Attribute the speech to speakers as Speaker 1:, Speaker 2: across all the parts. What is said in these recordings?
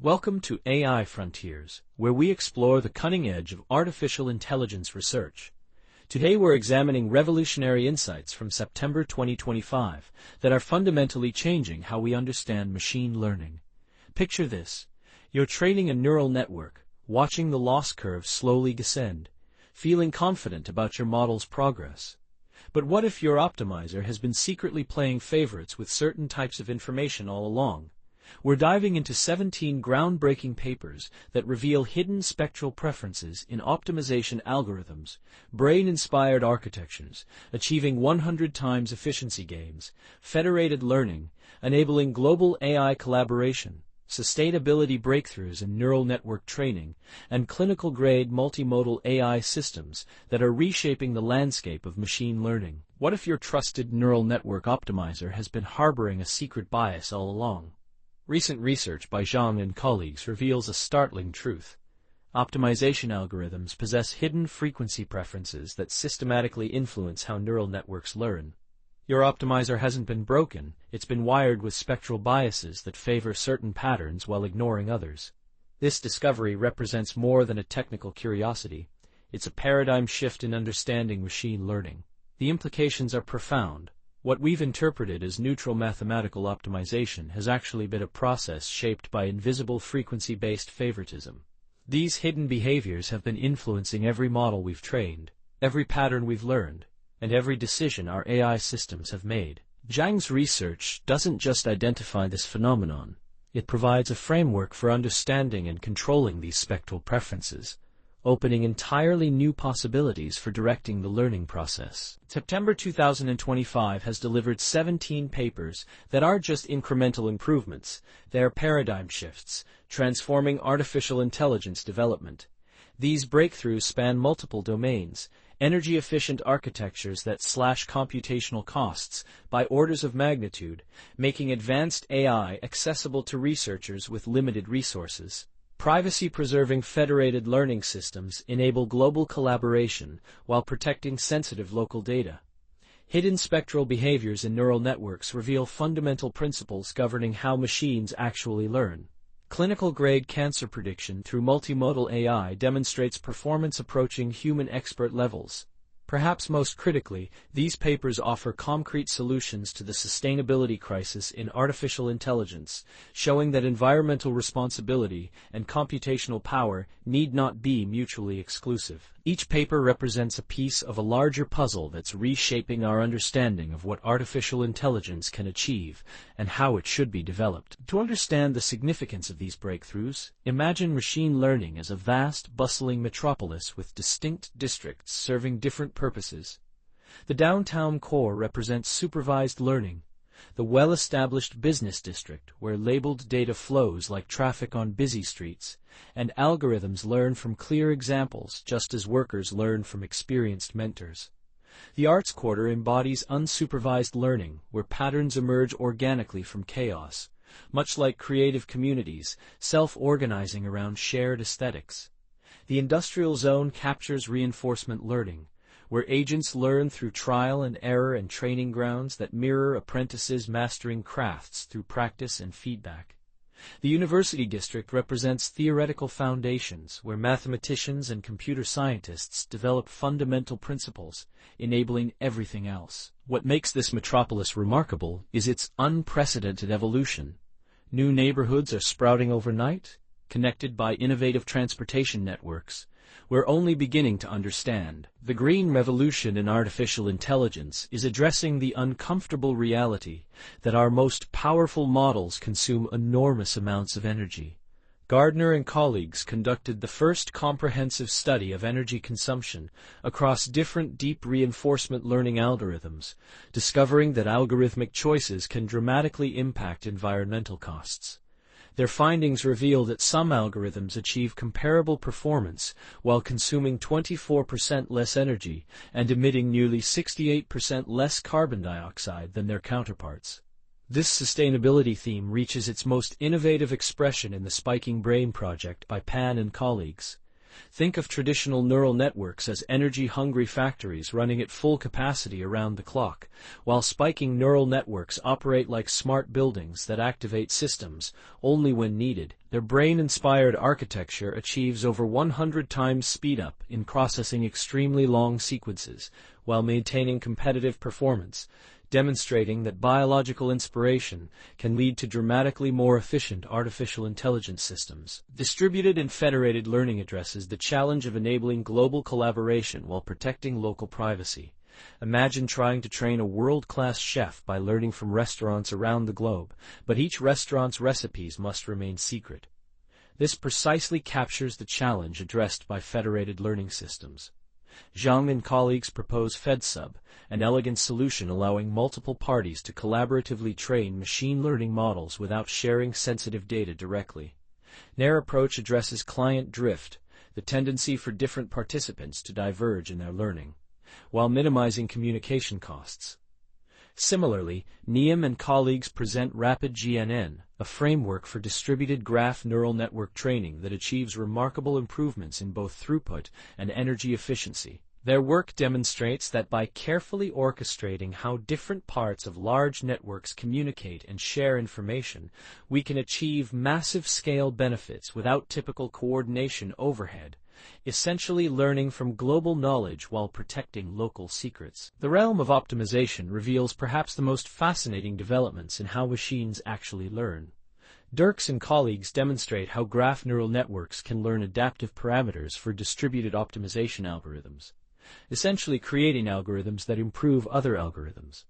Speaker 1: Welcome to AI Frontiers, where we explore the cutting edge of artificial intelligence research. Today we're examining revolutionary insights from September 2025 that are fundamentally changing how we understand machine learning. Picture this. You're training a neural network, watching the loss curve slowly descend, feeling confident about your model's progress. But what if your optimizer has been secretly playing favorites with certain types of information all along? We're diving into 17 groundbreaking papers that reveal hidden spectral preferences in optimization algorithms, brain-inspired architectures, achieving 100 times efficiency gains, federated learning, enabling global AI collaboration, sustainability breakthroughs in neural network training, and clinical-grade multimodal AI systems that are reshaping the landscape of machine learning. What if your trusted neural network optimizer has been harboring a secret bias all along? Recent research by Zhang and colleagues reveals a startling truth. Optimization algorithms possess hidden frequency preferences that systematically influence how neural networks learn. Your optimizer hasn't been broken, it's been wired with spectral biases that favor certain patterns while ignoring others. This discovery represents more than a technical curiosity. It's a paradigm shift in understanding machine learning. The implications are profound. What we've interpreted as neutral mathematical optimization has actually been a process shaped by invisible frequency-based favoritism. These hidden behaviors have been influencing every model we've trained, every pattern we've learned, and every decision our AI systems have made. Zhang's research doesn't just identify this phenomenon, it provides a framework for understanding and controlling these spectral preferences, opening entirely new possibilities for directing the learning process. September 2025 has delivered 17 papers that aren't just incremental improvements, they're paradigm shifts, transforming artificial intelligence development. These breakthroughs span multiple domains, energy-efficient architectures that slash computational costs by orders of magnitude, making advanced AI accessible to researchers with limited resources. Privacy-preserving federated learning systems enable global collaboration while protecting sensitive local data. Hidden spectral behaviors in neural networks reveal fundamental principles governing how machines actually learn. Clinical-grade cancer prediction through multimodal AI demonstrates performance approaching human expert levels. Perhaps most critically, these papers offer concrete solutions to the sustainability crisis in artificial intelligence, showing that environmental responsibility and computational power need not be mutually exclusive. Each paper represents a piece of a larger puzzle that's reshaping our understanding of what artificial intelligence can achieve and how it should be developed. To understand the significance of these breakthroughs, imagine machine learning as a vast, bustling metropolis with distinct districts serving different purposes. The downtown core represents supervised learning, the well-established business district where labeled data flows like traffic on busy streets, and algorithms learn from clear examples just as workers learn from experienced mentors. The arts quarter embodies unsupervised learning where patterns emerge organically from chaos, much like creative communities, self-organizing around shared aesthetics. The industrial zone captures reinforcement learning, where agents learn through trial and error and training grounds that mirror apprentices mastering crafts through practice and feedback. The university district represents theoretical foundations where mathematicians and computer scientists develop fundamental principles, enabling everything else. What makes this metropolis remarkable is its unprecedented evolution. New neighborhoods are sprouting overnight, connected by innovative transportation networks. We're only beginning to understand. The green revolution in artificial intelligence is addressing the uncomfortable reality that our most powerful models consume enormous amounts of energy. Gardner and colleagues conducted the first comprehensive study of energy consumption across different deep reinforcement learning algorithms, discovering that algorithmic choices can dramatically impact environmental costs. Their findings reveal that some algorithms achieve comparable performance while consuming 24% less energy and emitting nearly 68% less carbon dioxide than their counterparts. This sustainability theme reaches its most innovative expression in the Spiking Brain project by Pan and colleagues. Think of traditional neural networks as energy-hungry factories running at full capacity around the clock, while spiking neural networks operate like smart buildings that activate systems only when needed. Their brain-inspired architecture achieves over 100 times speed-up in processing extremely long sequences, while maintaining competitive performance, demonstrating that biological inspiration can lead to dramatically more efficient artificial intelligence systems. Distributed and federated learning addresses the challenge of enabling global collaboration while protecting local privacy. Imagine trying to train a world-class chef by learning from restaurants around the globe, but each restaurant's recipes must remain secret. This precisely captures the challenge addressed by federated learning systems. Zhang and colleagues propose FedSub, an elegant solution allowing multiple parties to collaboratively train machine learning models without sharing sensitive data directly. Their approach addresses client drift, the tendency for different participants to diverge in their learning, while minimizing communication costs. Similarly, Niem and colleagues present RapidGNN, a framework for distributed graph neural network training that achieves remarkable improvements in both throughput and energy efficiency. Their work demonstrates that by carefully orchestrating how different parts of large networks communicate and share information, we can achieve massive scale benefits without typical coordination overhead, essentially learning from global knowledge while protecting local secrets. The realm of optimization reveals perhaps the most fascinating developments in how machines actually learn. Dirks and colleagues demonstrate how graph neural networks can learn adaptive parameters for distributed optimization algorithms, essentially creating algorithms that improve other algorithms.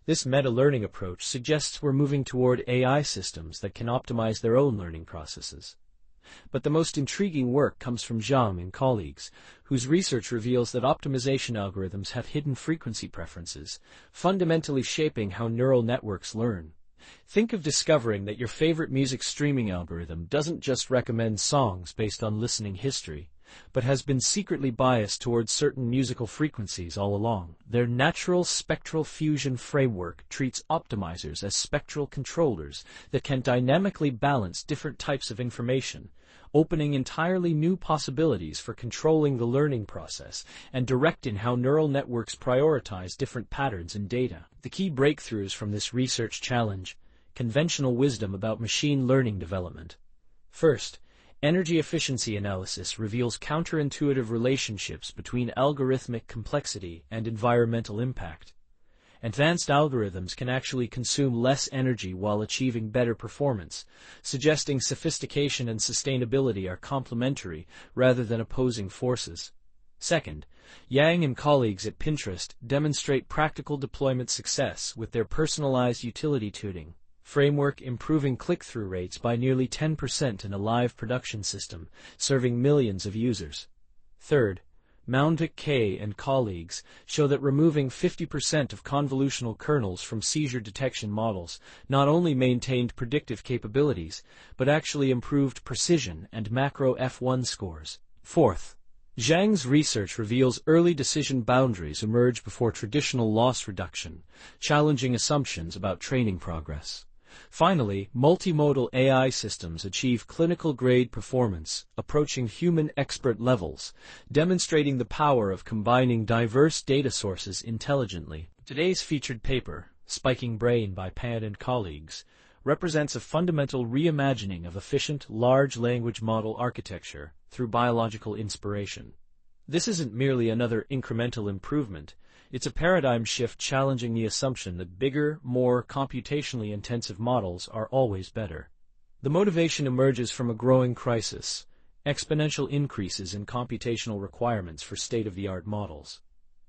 Speaker 1: This meta-learning approach suggests we're moving toward AI systems that can optimize their own learning processes. But the most intriguing work comes from Zhang and colleagues, whose research reveals that optimization algorithms have hidden frequency preferences, fundamentally shaping how neural networks learn. Think of discovering that your favorite music streaming algorithm doesn't just recommend songs based on listening history, but has been secretly biased towards certain musical frequencies all along. Their natural spectral fusion framework treats optimizers as spectral controllers that can dynamically balance different types of information, opening entirely new possibilities for controlling the learning process and directing how neural networks prioritize different patterns in data. The key breakthroughs from this research challenge conventional wisdom about machine learning development. First, energy efficiency analysis reveals counterintuitive relationships between algorithmic complexity and environmental impact. Advanced algorithms can actually consume less energy while achieving better performance, suggesting sophistication and sustainability are complementary rather than opposing forces. Second, Yang and colleagues at Pinterest demonstrate practical deployment success with their personalized utility tuning framework improving click-through rates by nearly 10% in a live production system, serving millions of users. Third, Moundvik K and colleagues show that removing 50% of convolutional kernels from seizure detection models not only maintained predictive capabilities, but actually improved precision and macro F1 scores. Fourth, Zhang's research reveals early decision boundaries emerge before traditional loss reduction, challenging assumptions about training progress. Finally, multimodal AI systems achieve clinical-grade performance, approaching human expert levels, demonstrating the power of combining diverse data sources intelligently. Today's featured paper, Spiking Brain by Pan and colleagues, represents a fundamental reimagining of efficient large language model architecture through biological inspiration. This isn't merely another incremental improvement. It's a paradigm shift challenging the assumption that bigger, more computationally intensive models are always better. The motivation emerges from a growing crisis: exponential increases in computational requirements for state-of-the-art models.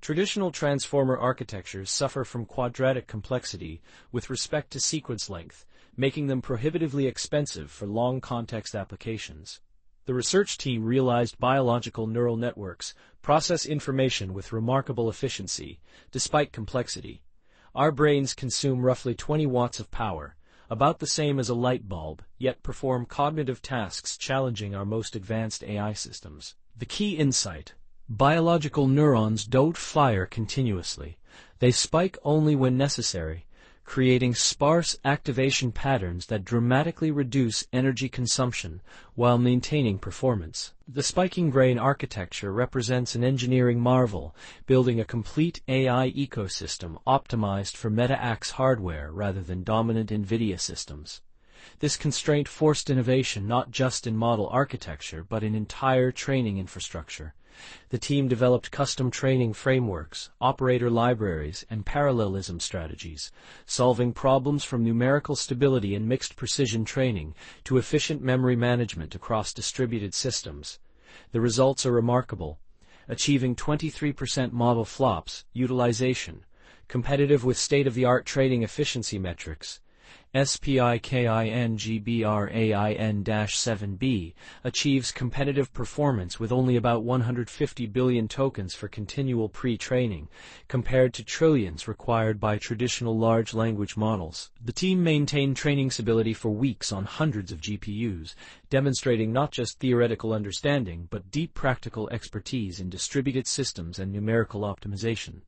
Speaker 1: Traditional transformer architectures suffer from quadratic complexity with respect to sequence length, making them prohibitively expensive for long-context applications. The research team realized biological neural networks process information with remarkable efficiency, despite complexity. Our brains consume roughly 20 watts of power, about the same as a light bulb, yet perform cognitive tasks challenging our most advanced AI systems. The key insight: biological neurons don't fire continuously. They spike only when necessary, creating sparse activation patterns that dramatically reduce energy consumption while maintaining performance. The spiking brain architecture represents an engineering marvel, building a complete AI ecosystem optimized for Meta-X hardware rather than dominant NVIDIA systems. This constraint forced innovation not just in model architecture but in entire training infrastructure. The team developed custom training frameworks, operator libraries, and parallelism strategies, solving problems from numerical stability and mixed precision training to efficient memory management across distributed systems. The results are remarkable, achieving 23% model flops utilization, competitive with state-of-the-art training efficiency metrics. SPIKINGBRAIN-7B achieves competitive performance with only about 150 billion tokens for continual pre-training, compared to trillions required by traditional large language models. The team maintained training stability for weeks on hundreds of GPUs, demonstrating not just theoretical understanding but deep practical expertise in distributed systems and numerical optimization.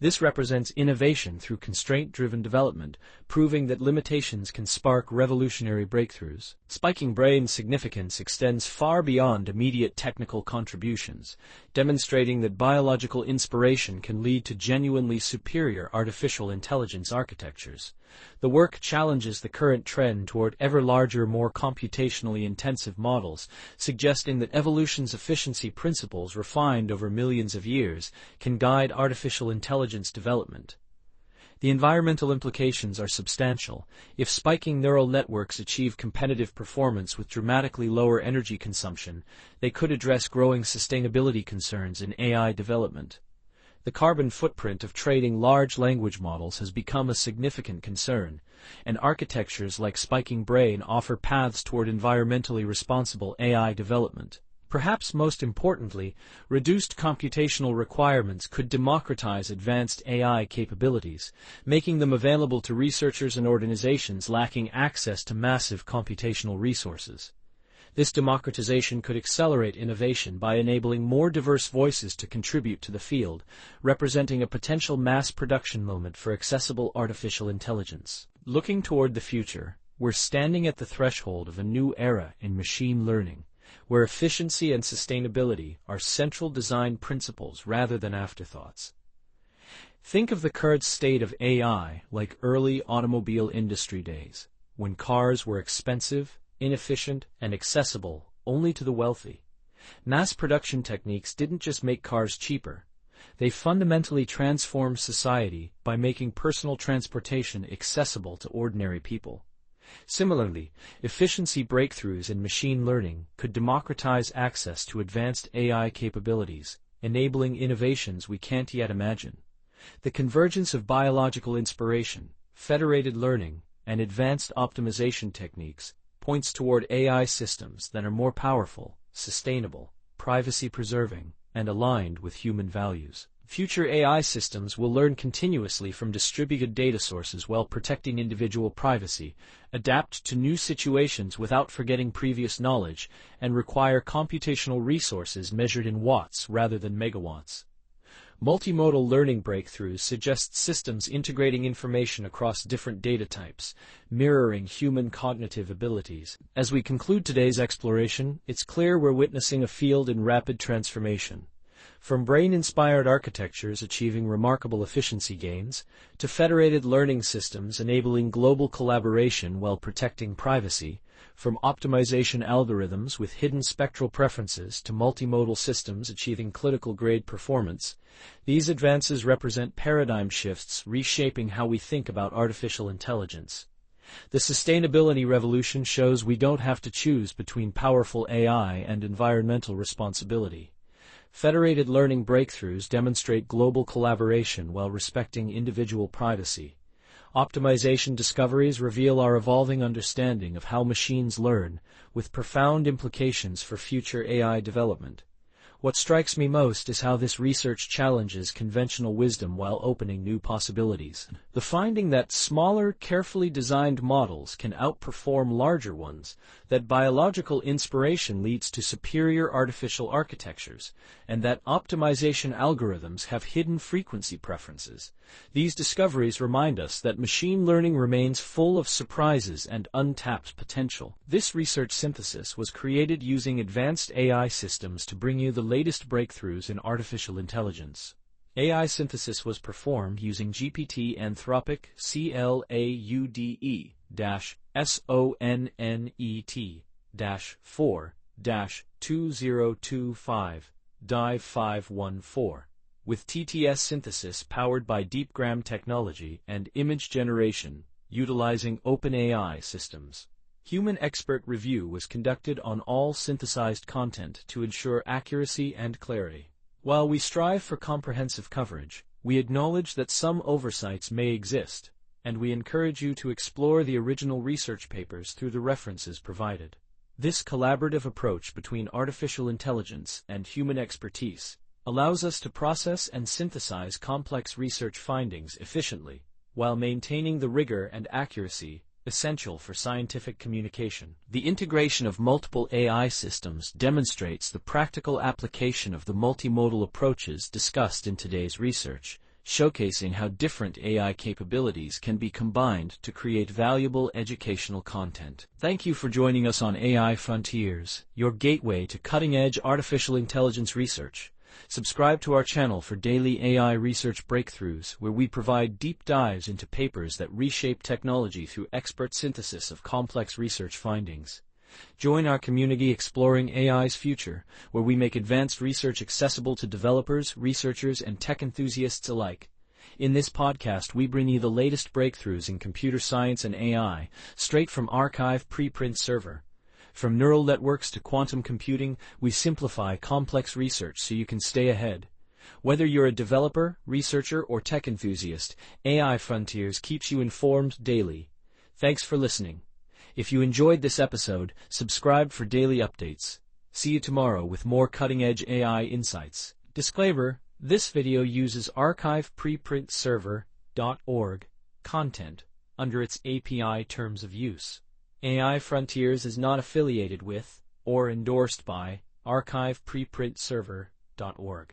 Speaker 1: This represents innovation through constraint-driven development, proving that limitations can spark revolutionary breakthroughs. Spiking brain's significance extends far beyond immediate technical contributions, demonstrating that biological inspiration can lead to genuinely superior artificial intelligence architectures. The work challenges the current trend toward ever larger, more computationally intensive models, suggesting that evolution's efficiency principles refined over millions of years can guide artificial intelligence development. The environmental implications are substantial. If spiking neural networks achieve competitive performance with dramatically lower energy consumption, they could address growing sustainability concerns in AI development. The carbon footprint of training large language models has become a significant concern, and architectures like Spiking Brain offer paths toward environmentally responsible AI development. Perhaps most importantly, reduced computational requirements could democratize advanced AI capabilities, making them available to researchers and organizations lacking access to massive computational resources. This democratization could accelerate innovation by enabling more diverse voices to contribute to the field, representing a potential mass production moment for accessible artificial intelligence. Looking toward the future, we're standing at the threshold of a new era in machine learning, where efficiency and sustainability are central design principles rather than afterthoughts. Think of the current state of AI like early automobile industry days, when cars were expensive, inefficient, and accessible only to the wealthy. Mass production techniques didn't just make cars cheaper. They fundamentally transformed society by making personal transportation accessible to ordinary people. Similarly, efficiency breakthroughs in machine learning could democratize access to advanced AI capabilities, enabling innovations we can't yet imagine. The convergence of biological inspiration, federated learning, and advanced optimization techniques points toward AI systems that are more powerful, sustainable, privacy-preserving, and aligned with human values. Future AI systems will learn continuously from distributed data sources while protecting individual privacy, adapt to new situations without forgetting previous knowledge, and require computational resources measured in watts rather than megawatts. Multimodal learning breakthroughs suggest systems integrating information across different data types, mirroring human cognitive abilities. As we conclude today's exploration, it's clear we're witnessing a field in rapid transformation. From brain-inspired architectures achieving remarkable efficiency gains, to federated learning systems enabling global collaboration while protecting privacy, from optimization algorithms with hidden spectral preferences to multimodal systems achieving clinical-grade performance, these advances represent paradigm shifts reshaping how we think about artificial intelligence. The sustainability revolution shows we don't have to choose between powerful AI and environmental responsibility. Federated learning breakthroughs demonstrate global collaboration while respecting individual privacy. Optimization discoveries reveal our evolving understanding of how machines learn, with profound implications for future AI development. What strikes me most is how this research challenges conventional wisdom while opening new possibilities. The finding that smaller, carefully designed models can outperform larger ones, that biological inspiration leads to superior artificial architectures, and that optimization algorithms have hidden frequency preferences. These discoveries remind us that machine learning remains full of surprises and untapped potential. This research synthesis was created using advanced AI systems to bring you the latest breakthroughs in artificial intelligence. AI synthesis was performed using GPT Anthropic CLAUDE-SONNET-4-2025-514 with TTS synthesis powered by DeepGram technology and image generation utilizing OpenAI systems. Human expert review was conducted on all synthesized content to ensure accuracy and clarity. While we strive for comprehensive coverage, we acknowledge that some oversights may exist, and we encourage you to explore the original research papers through the references provided. This collaborative approach between artificial intelligence and human expertise allows us to process and synthesize complex research findings efficiently, while maintaining the rigor and accuracy essential for scientific communication. The integration of multiple AI systems demonstrates the practical application of the multimodal approaches discussed in today's research, showcasing how different AI capabilities can be combined to create valuable educational content. Thank you for joining us on AI Frontiers, your gateway to cutting-edge artificial intelligence research. Subscribe to our channel for daily AI research breakthroughs, where we provide deep dives into papers that reshape technology through expert synthesis of complex research findings. Join our community exploring AI's future, where we make advanced research accessible to developers, researchers, and tech enthusiasts alike. In this podcast, we bring you the latest breakthroughs in computer science and AI, straight from archive preprint server. From neural networks to quantum computing, we simplify complex research so you can stay ahead. Whether you're a developer, researcher, or tech enthusiast, AI Frontiers keeps you informed daily. Thanks for listening. If you enjoyed this episode, subscribe for daily updates. See you tomorrow with more cutting-edge AI insights. Disclaimer: this video uses archivepreprinserver.org content under its API terms of use. AI Frontiers is not affiliated with or endorsed by archivepreprinserver.org.